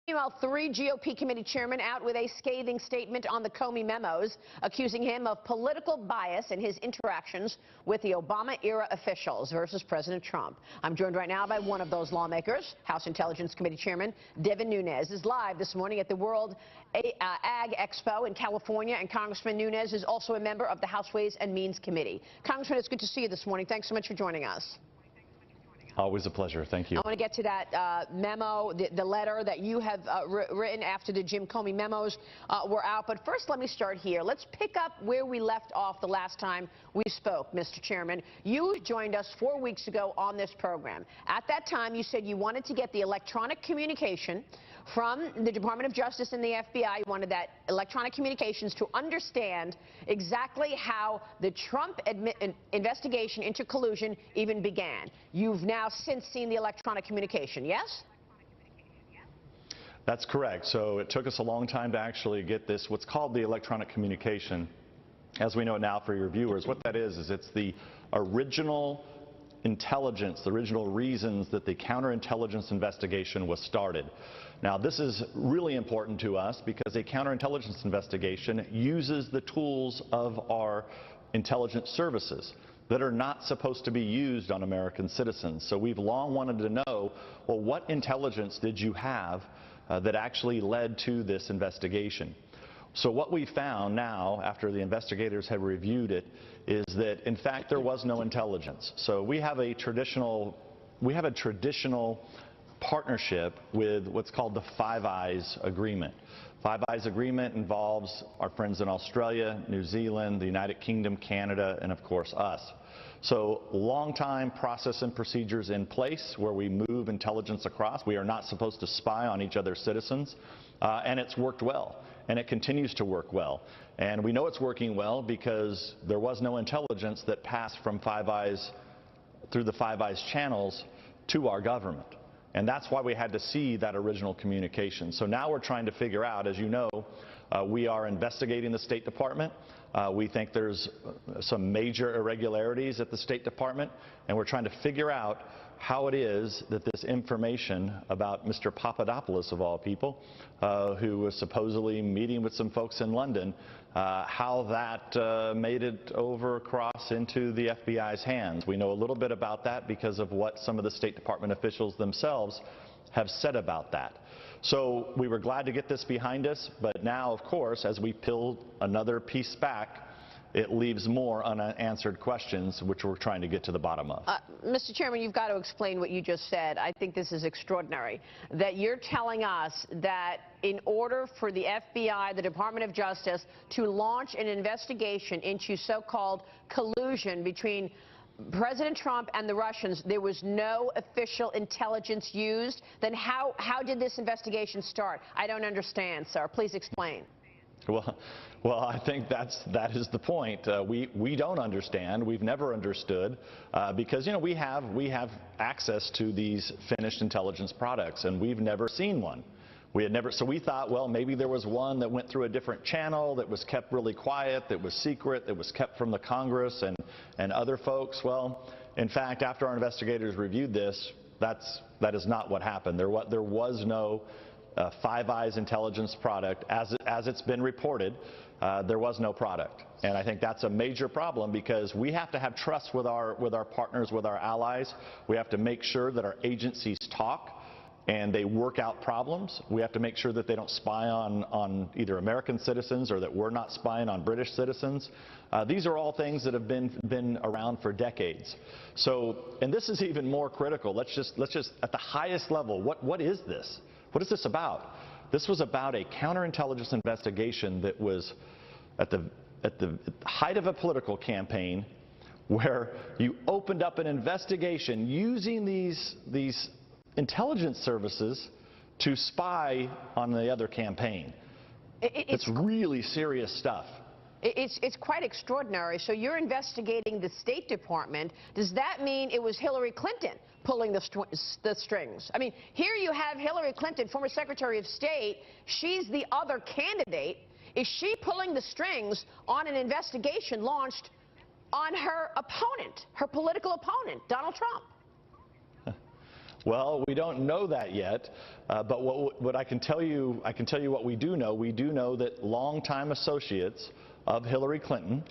Meanwhile, 3 GOP committee chairmen out with a scathing statement on the Comey memos, accusing him of political bias in his interactions with the Obama-era officials versus President Trump. I'm joined right now by one of those lawmakers. House Intelligence Committee Chairman Devin Nunes is live this morning at the World Ag Expo in California, and Congressman Nunes is also a member of the House Ways and Means Committee. Congressman, it's good to see you this morning. Thanks so much for joining us. Always a pleasure. Thank you. I want to get to that memo, the letter that you have written after the Jim Comey memos were out. But first, let me start here. Let's pick up where we left off the last time we spoke, Mr. Chairman. You joined us 4 weeks ago on this program. At that time, you said you wanted to get the electronic communication from the Department of Justice and the FBI. You wanted that electronic communications to understand exactly how the Trump investigation into collusion even began. You've now since seen the electronic communication, yes? That's correct. So it took us a long time to actually get this, what's called the electronic communication. As we know it now for your viewers, what that is it's the original intelligence, the original reasons that the counterintelligence investigation was started. Now, this is really important to us because a counterintelligence investigation uses the tools of our intelligence services that are not supposed to be used on American citizens. So we've long wanted to know, well, what intelligence did you have that actually led to this investigation? So what we found now, after the investigators have reviewed it, is that, in fact, there was no intelligence. So we have a traditional partnership with what's called the Five Eyes Agreement. Five Eyes Agreement involves our friends in Australia, New Zealand, the United Kingdom, Canada, and of course us. So long-time process and procedures in place where we move intelligence across. We are not supposed to spy on each other's citizens, and it's worked well, and it continues to work well. And we know it's working well because there was no intelligence that passed from Five Eyes through the Five Eyes channels to our government. And that's why we had to see that original communication. So now we're trying to figure out, as you know, we are investigating the State Department. We think there's some major irregularities at the State Department, and we're trying to figure out how it is that this information about Mr. Papadopoulos, of all people, who was supposedly meeting with some folks in London, how that made it over across into the FBI's hands. We know a little bit about that because of what some of the State Department officials themselves have said about that. So we were glad to get this behind us, but now, of course, as we peel another piece back, it leaves more unanswered questions, which we're trying to get to the bottom of. Mr. Chairman, you've got to explain what you just said. I think this is extraordinary, that you're telling us that in order for the FBI, the Department of Justice, to launch an investigation into so-called collusion between President Trump and the Russians, there was no official intelligence used. Then how did this investigation start? I don't understand, sir. Please explain. Well, I think that is the point. We don't understand. We've never understood because, you know, we have access to these finished intelligence products, and we've never seen one. So we thought, well, maybe there was one that went through a different channel that was kept really quiet, that was secret, that was kept from the Congress and other folks. Well, in fact, after our investigators reviewed this, that is not what happened. There was no Five Eyes intelligence product as it's been reported. There was no product, and I think that's a major problem because we have to have trust with our partners, with our allies. We have to make sure that our agencies talk and they work out problems. We have to make sure that they don't spy on either American citizens or that we're not spying on British citizens. These are all things that have been around for decades. So, and this is even more critical. Let's just at the highest level, what is this? What is this about? This was about a counterintelligence investigation that was at the height of a political campaign where you opened up an investigation using these intelligence services to spy on the other campaign. It's really serious stuff. It's quite extraordinary. So you're investigating the State Department. Does that mean it was Hillary Clinton pulling the strings? I mean, here you have Hillary Clinton, former Secretary of State. She's the other candidate. Is she pulling the strings on an investigation launched on her opponent, her political opponent, Donald Trump? Well, we don't know that yet, but what I can tell you what we do know. We do know that longtime associates of Hillary Clinton,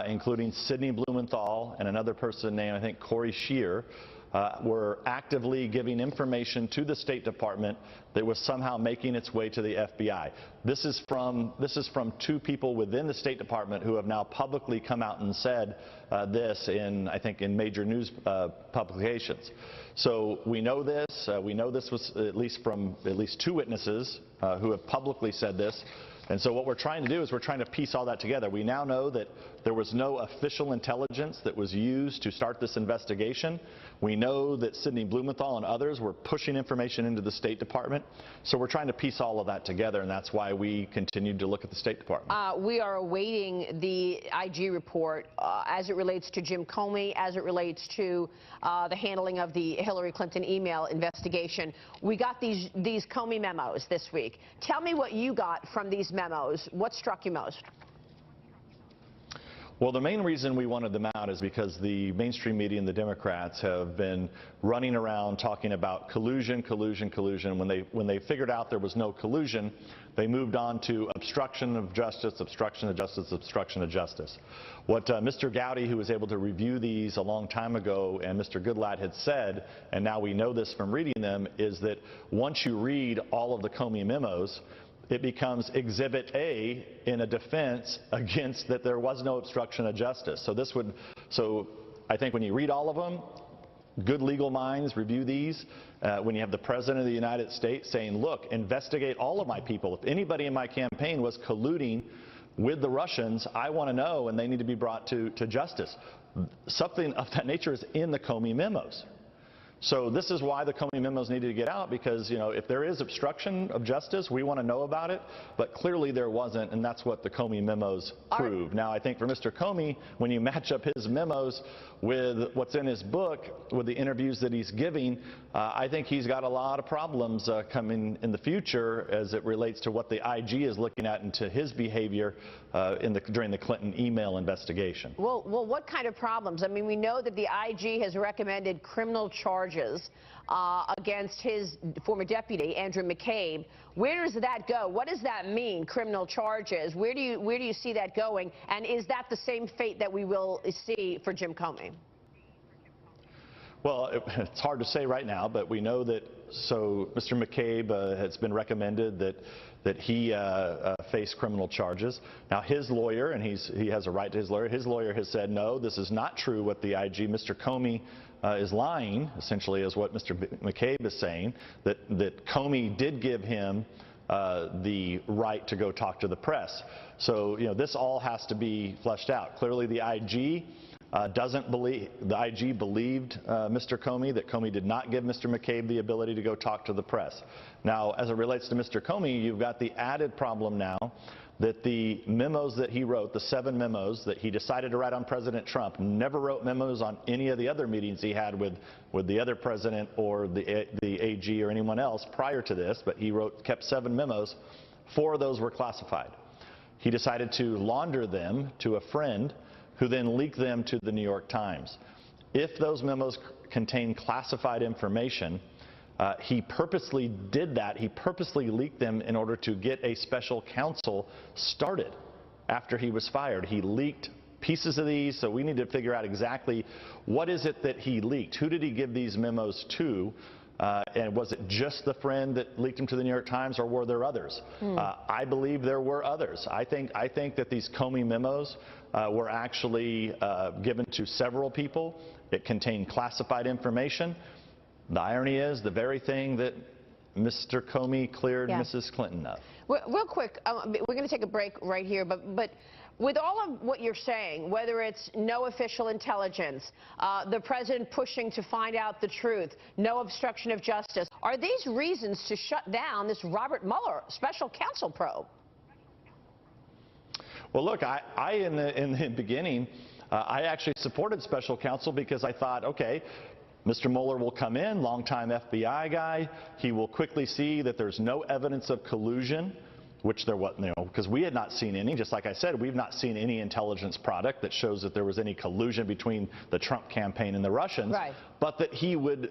including Sidney Blumenthal and another person named, I think, Corey Scheer, were actively giving information to the State Department that was somehow making its way to the FBI. This is from two people within the State Department who have now publicly come out and said this in, I think, in major news publications. So we know this. We know this was at least from at least two witnesses who have publicly said this. And so what we're trying to do is we're trying to piece all that together. We now know that there was no official intelligence that was used to start this investigation. We know that Sidney Blumenthal and others were pushing information into the State Department. So we're trying to piece all of that together, and that's why we continued to look at the State Department. We are awaiting the IG report as it relates to Jim Comey, as it relates to the handling of the Hillary Clinton email investigation. We got these Comey memos this week. Tell me what you got from these memos. What struck you most? Well, the main reason we wanted them out is because the mainstream media and the Democrats have been running around talking about collusion, collusion, collusion. When they figured out there was no collusion, they moved on to obstruction of justice, obstruction of justice, obstruction of justice. What Mr. Gowdy, who was able to review these a long time ago, and Mr. Goodlatte had said, and now we know this from reading them, is that once you read all of the Comey memos, it becomes Exhibit A in a defense against that there was no obstruction of justice. So I think when you read all of them, good legal minds review these. When you have the President of the United States saying, look, investigate all of my people. If anybody in my campaign was colluding with the Russians, I want to know, and they need to be brought to justice. Something of that nature is in the Comey memos. So this is why the Comey memos needed to get out, because, you know, if there is obstruction of justice, we want to know about it. But clearly there wasn't, and that's what the Comey memos prove. Now, I think for Mr. Comey, when you match up his memos with what's in his book, with the interviews that he's giving, I think he's got a lot of problems coming in the future as it relates to what the IG is looking at into his behavior during the Clinton email investigation. Well, what kind of problems? I mean, we know that the IG has recommended criminal charges against his former deputy, Andrew McCabe. Where does that go? What does that mean, criminal charges? Where do you see that going? And is that the same fate that we will see for Jim Comey? Well, it's hard to say right now, but we know that, so Mr. McCabe has been recommended that he face criminal charges. Now, his lawyer, and he has a right to his lawyer has said, no, this is not true what the IG, Mr. Comey, is lying, essentially, is what Mr. McCabe is saying, that Comey did give him the right to go talk to the press. So, you know, this all has to be fleshed out. Clearly, the IG doesn't believe, the IG believed Mr. Comey, that Comey did not give Mr. McCabe the ability to go talk to the press. Now, as it relates to Mr. Comey, you've got the added problem now that the memos that he wrote, the 7 memos that he decided to write on President Trump, never wrote memos on any of the other meetings he had with the other president or the AG or anyone else prior to this, but he kept 7 memos. 4 of those were classified. He decided to launder them to a friend who then leaked them to the New York Times. If those memos contain classified information, he purposely did that. He purposely leaked them in order to get a special counsel started after he was fired. He leaked pieces of these, so we need to figure out exactly what is it that he leaked. Who did he give these memos to? And was it just the friend that leaked them to the New York Times, or were there others? I believe there were others. I think that these Comey memos were actually given to several people. It contained classified information. The irony is the very thing that Mr. Comey cleared Mrs. Clinton of. Real quick, we're going to take a break right here, but with all of what you're saying, whether it's no official intelligence, the president pushing to find out the truth, no obstruction of justice, are these reasons to shut down this Robert Mueller special counsel probe? Well, look, in the beginning, I actually supported special counsel because I thought, okay, Mr. Mueller will come in, longtime FBI guy. He will quickly see that there's no evidence of collusion which there was, because we had not seen any. Just like I said, we've not seen any intelligence product that shows that there was any collusion between the Trump campaign and the Russians. Right. But that he would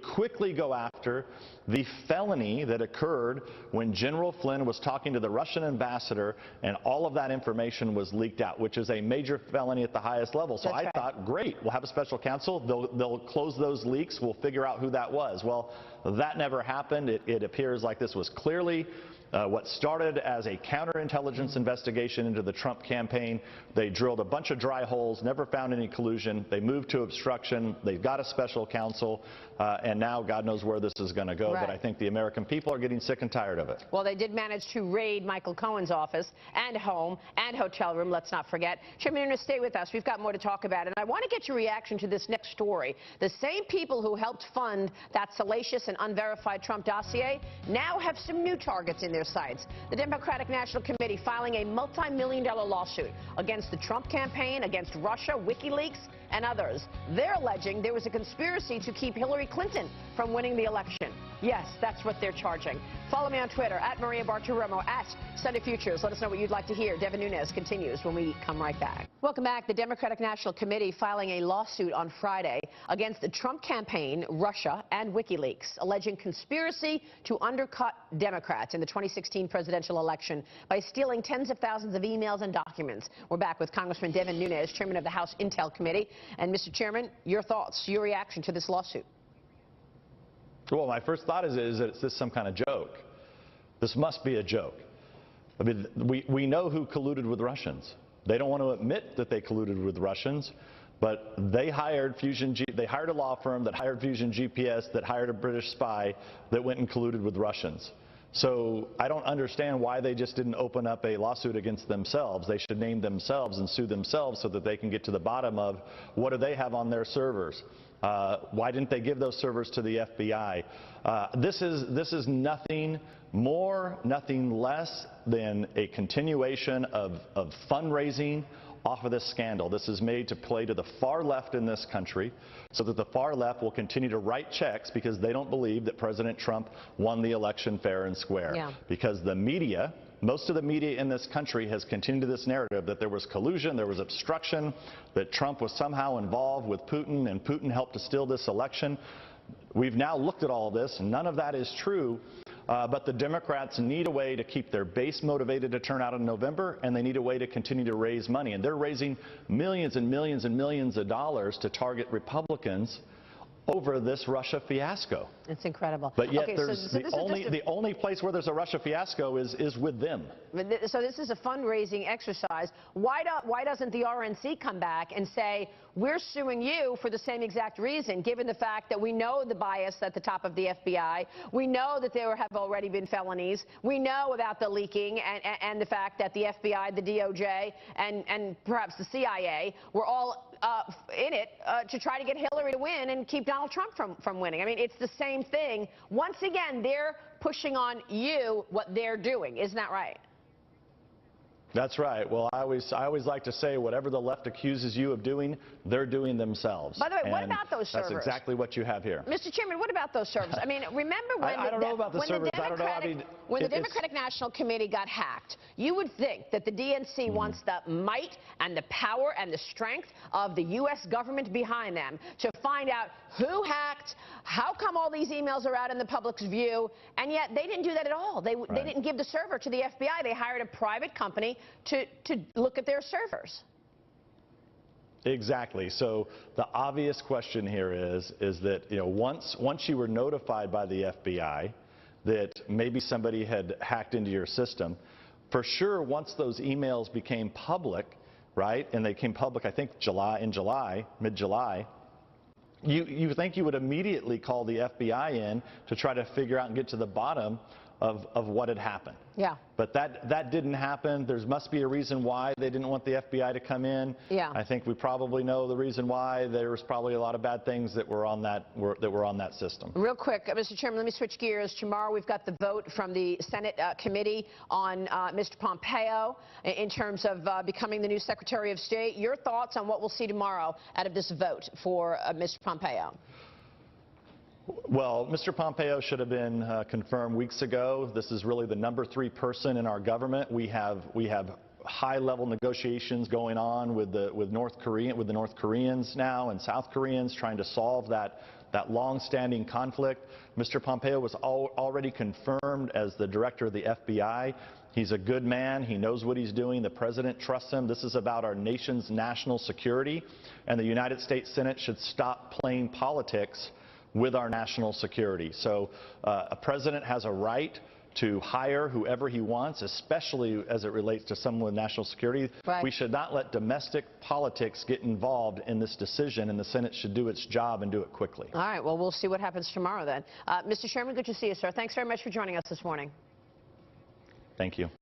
quickly go after the felony that occurred when General Flynn was talking to the Russian ambassador, and all of that information was leaked out, which is a major felony at the highest level. So I thought, great, we'll have a special counsel. They'll close those leaks. We'll figure out who that was. Well, that never happened. It appears like this was clearly what started as a counterintelligence investigation into the Trump campaign. They drilled a bunch of dry holes, never found any collusion. They moved to obstruction. They got a special counsel, and now God knows where this is going to go. Right. But I think the American people are getting sick and tired of it. Well, they did manage to raid Michael Cohen's office and home and hotel room, let's not forget. Chairman Nunes, stay with us. We've got more to talk about. And I want to get your reaction to this next story. The same people who helped fund that salacious and unverified Trump dossier now have some new targets in their sights. The Democratic National Committee filing a multi-million-dollar lawsuit against the Trump campaign, against Russia, WikiLeaks, and others. They're alleging there was a conspiracy to keep Hillary Clinton from winning the election. Yes, that's what they're charging. Follow me on Twitter, @MariaBartiromo, @SundayFutures. Let us know what you'd like to hear. Devin Nunes continues when we come right back. Welcome back. The Democratic National Committee filing a lawsuit on Friday against the Trump campaign, Russia, and WikiLeaks, alleging conspiracy to undercut Democrats in the 2016 presidential election by stealing tens of thousands of emails and documents. We're back with Congressman Devin Nunes, chairman of the House Intel Committee. And Mr. Chairman, your thoughts, your reaction to this lawsuit? Well, my first thought is that this some kind of joke. This must be a joke. I mean, we know who colluded with Russians. They don't want to admit that they colluded with Russians, but they hired they hired a law firm that hired Fusion GPS, that hired a British spy that went and colluded with Russians. So I don't understand why they just didn't open up a lawsuit against themselves. They should name themselves and sue themselves so that they can get to the bottom of what do they have on their servers. Why didn't they give those servers to the FBI? This is nothing more, nothing less than a continuation of fundraising off of this scandal. This is made to play to the far left in this country so that the far left will continue to write checks because they don't believe that President Trump won the election fair and square. Yeah. Because the media, most of the media in this country has continued this narrative that there was collusion, there was obstruction, that Trump was somehow involved with Putin and Putin helped to steal this election. We've now looked at all of this and none of that is true. But the Democrats need a way to keep their base motivated to turn out in November, and they need a way to continue to raise money. And they're raising millions and millions and millions of dollars to target Republicans over this Russia fiasco. It's incredible. But yet the only place where there's a Russia fiasco is with them. So this is a fundraising exercise. Why doesn't the RNC come back and say, we're suing you for the same exact reason, given the fact that we know the bias at the top of the FBI, we know that there have already been felonies, we know about the leaking and the fact that the FBI, the DOJ, and perhaps the CIA were all in it to try to get Hillary to win and keep Donald Trump from winning. I mean, it's the same thing. Once again, they're pushing on you what they're doing. Isn't that right? That's right. Well, I always like to say whatever the left accuses you of doing, they're doing themselves. By the way, what about those servers? That's exactly what you have here. Mr. Chairman, what about those servers? I mean, remember when I don't know about the servers. When the Democratic National Committee got hacked, you would think that the DNC wants the might and the power and the strength of the U.S. government behind them to find out who hacked, how come all these emails are out in the public's view, and yet they didn't do that at all. They didn't give the server to the FBI. They hired a private company to look at their servers. Exactly. So the obvious question here is that, you know, once you were notified by the FBI that maybe somebody had hacked into your system, for sure once those emails became public, right, and they came public I think mid-July, you think you would immediately call the FBI in to try to figure out and get to the bottom of what had happened. Yeah. But that didn't happen. There must be a reason why they didn't want the FBI to come in. Yeah. I think we probably know the reason why. There was probably a lot of bad things that were on that system. Real quick, Mr. Chairman, let me switch gears. Tomorrow we've got the vote from the Senate committee on Mr. Pompeo in terms of becoming the new Secretary of State. Your thoughts on what we'll see tomorrow out of this vote for Mr. Pompeo? Well, Mr. Pompeo should have been confirmed weeks ago. This is really the #3 person in our government. We have high-level negotiations going on with the North Koreans now and South Koreans trying to solve that long-standing conflict. Mr. Pompeo was already confirmed as the director of the FBI. He's a good man. He knows what he's doing. The president trusts him. This is about our nation's national security, and the United States Senate should stop playing politics with our national security. So a president has a right to hire whoever he wants, especially as it relates to someone with national security. Right. We should not let domestic politics get involved in this decision, and the Senate should do its job and do it quickly. All right, well, we'll see what happens tomorrow then. Mr. Chairman, good to see you, sir. Thanks very much for joining us this morning. Thank you.